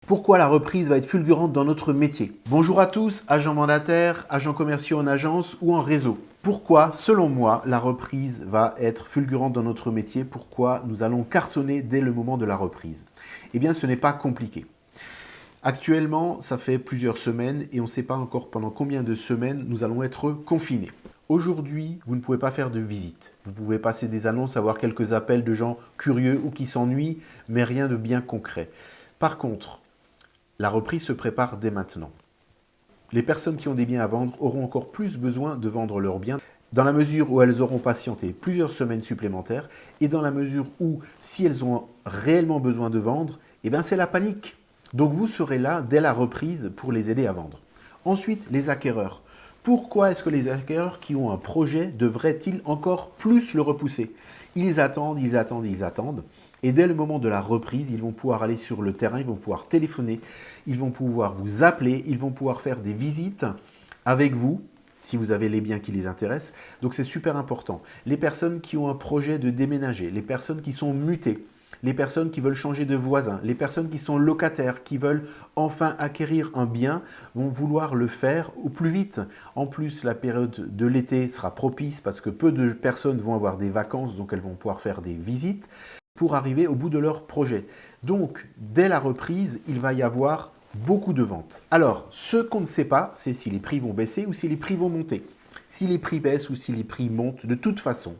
Pourquoi la reprise va être fulgurante dans notre métier? Bonjour à tous, agents mandataires, agents commerciaux en agence ou en réseau. Pourquoi, selon moi, la reprise va être fulgurante dans notre métier? Pourquoi nous allons cartonner dès le moment de la reprise? Eh bien, ce n'est pas compliqué. Actuellement, ça fait plusieurs semaines et on ne sait pas encore pendant combien de semaines nous allons être confinés. Aujourd'hui, vous ne pouvez pas faire de visite. Vous pouvez passer des annonces, avoir quelques appels de gens curieux ou qui s'ennuient, mais rien de bien concret. Par contre, la reprise se prépare dès maintenant. Les personnes qui ont des biens à vendre auront encore plus besoin de vendre leurs biens dans la mesure où elles auront patienté plusieurs semaines supplémentaires et dans la mesure où, si elles ont réellement besoin de vendre, eh bien c'est la panique. Donc vous serez là dès la reprise pour les aider à vendre. Ensuite, les acquéreurs. Pourquoi est-ce que les acquéreurs qui ont un projet devraient-ils encore plus le repousser? Ils attendent, ils attendent, ils attendent. Et dès le moment de la reprise, ils vont pouvoir aller sur le terrain, ils vont pouvoir téléphoner, ils vont pouvoir vous appeler, ils vont pouvoir faire des visites avec vous, si vous avez les biens qui les intéressent. Donc c'est super important. Les personnes qui ont un projet de déménager, les personnes qui sont mutées, les personnes qui veulent changer de voisin, les personnes qui sont locataires, qui veulent enfin acquérir un bien, vont vouloir le faire au plus vite. En plus, la période de l'été sera propice parce que peu de personnes vont avoir des vacances, donc elles vont pouvoir faire des visites pour arriver au bout de leur projet. Donc, dès la reprise, il va y avoir beaucoup de ventes. Alors, ce qu'on ne sait pas, c'est si les prix vont baisser ou si les prix vont monter. Si les prix baissent ou si les prix montent, de toute façon,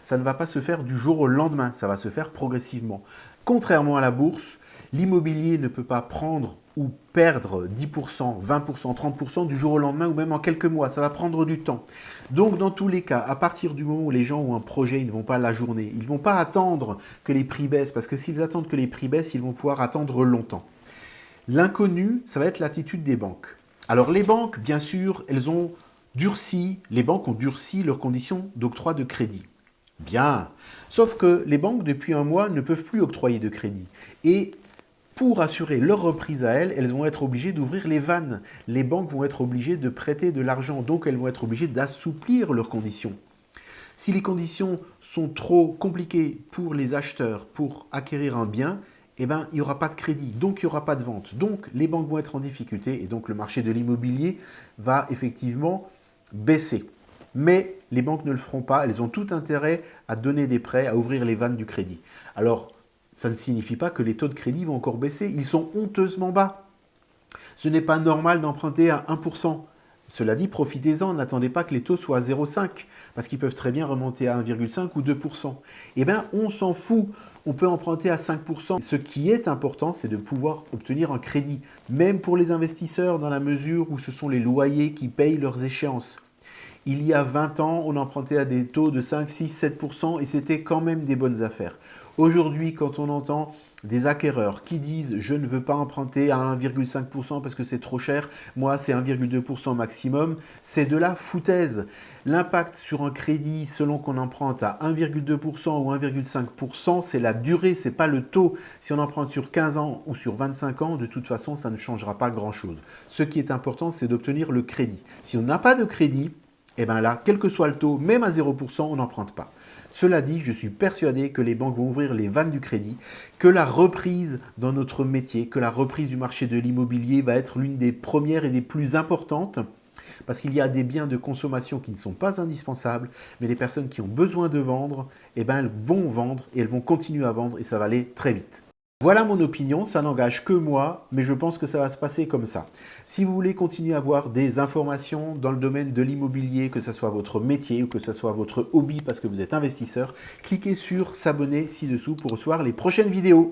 ça ne va pas se faire du jour au lendemain, ça va se faire progressivement. Contrairement à la bourse, l'immobilier ne peut pas prendre ou perdre 10%, 20%, 30% du jour au lendemain ou même en quelques mois. Ça va prendre du temps. Donc, dans tous les cas, à partir du moment où les gens ont un projet, ils ne vont pas la journée. Ils ne vont pas attendre que les prix baissent parce que s'ils attendent que les prix baissent, ils vont pouvoir attendre longtemps. L'inconnu, ça va être l'attitude des banques. Alors, les banques, bien sûr, les banques ont durci leurs conditions d'octroi de crédit. Bien. Sauf que les banques, depuis un mois, ne peuvent plus octroyer de crédit. Et pour assurer leur reprise à elles, elles vont être obligées d'ouvrir les vannes. Les banques vont être obligées de prêter de l'argent, donc elles vont être obligées d'assouplir leurs conditions. Si les conditions sont trop compliquées pour les acheteurs pour acquérir un bien, eh ben, il n'y aura pas de crédit, donc il n'y aura pas de vente. Donc les banques vont être en difficulté et donc le marché de l'immobilier va effectivement baisser. Mais les banques ne le feront pas, elles ont tout intérêt à donner des prêts, à ouvrir les vannes du crédit. Alors, ça ne signifie pas que les taux de crédit vont encore baisser, ils sont honteusement bas. Ce n'est pas normal d'emprunter à 1%. Cela dit, profitez-en, n'attendez pas que les taux soient à 0,5, parce qu'ils peuvent très bien remonter à 1,5 ou 2%. Eh bien, on s'en fout, on peut emprunter à 5%. Ce qui est important, c'est de pouvoir obtenir un crédit, même pour les investisseurs, dans la mesure où ce sont les loyers qui payent leurs échéances. Il y a 20 ans, on empruntait à des taux de 5, 6, 7% et c'était quand même des bonnes affaires. Aujourd'hui, quand on entend des acquéreurs qui disent « je ne veux pas emprunter à 1,5% parce que c'est trop cher, moi c'est 1,2% maximum », c'est de la foutaise. L'impact sur un crédit selon qu'on emprunte à 1,2% ou 1,5%, c'est la durée, c'est pas le taux. Si on emprunte sur 15 ans ou sur 25 ans, de toute façon, ça ne changera pas grand-chose. Ce qui est important, c'est d'obtenir le crédit. Si on n'a pas de crédit, et bien là, quel que soit le taux, même à 0%, on n'emprunte pas. Cela dit, je suis persuadé que les banques vont ouvrir les vannes du crédit, que la reprise dans notre métier, que la reprise du marché de l'immobilier va être l'une des premières et des plus importantes, parce qu'il y a des biens de consommation qui ne sont pas indispensables, mais les personnes qui ont besoin de vendre, eh ben, elles vont vendre et elles vont continuer à vendre et ça va aller très vite. Voilà mon opinion, ça n'engage que moi, mais je pense que ça va se passer comme ça. Si vous voulez continuer à avoir des informations dans le domaine de l'immobilier, que ce soit votre métier ou que ce soit votre hobby parce que vous êtes investisseur, cliquez sur s'abonner ci-dessous pour recevoir les prochaines vidéos.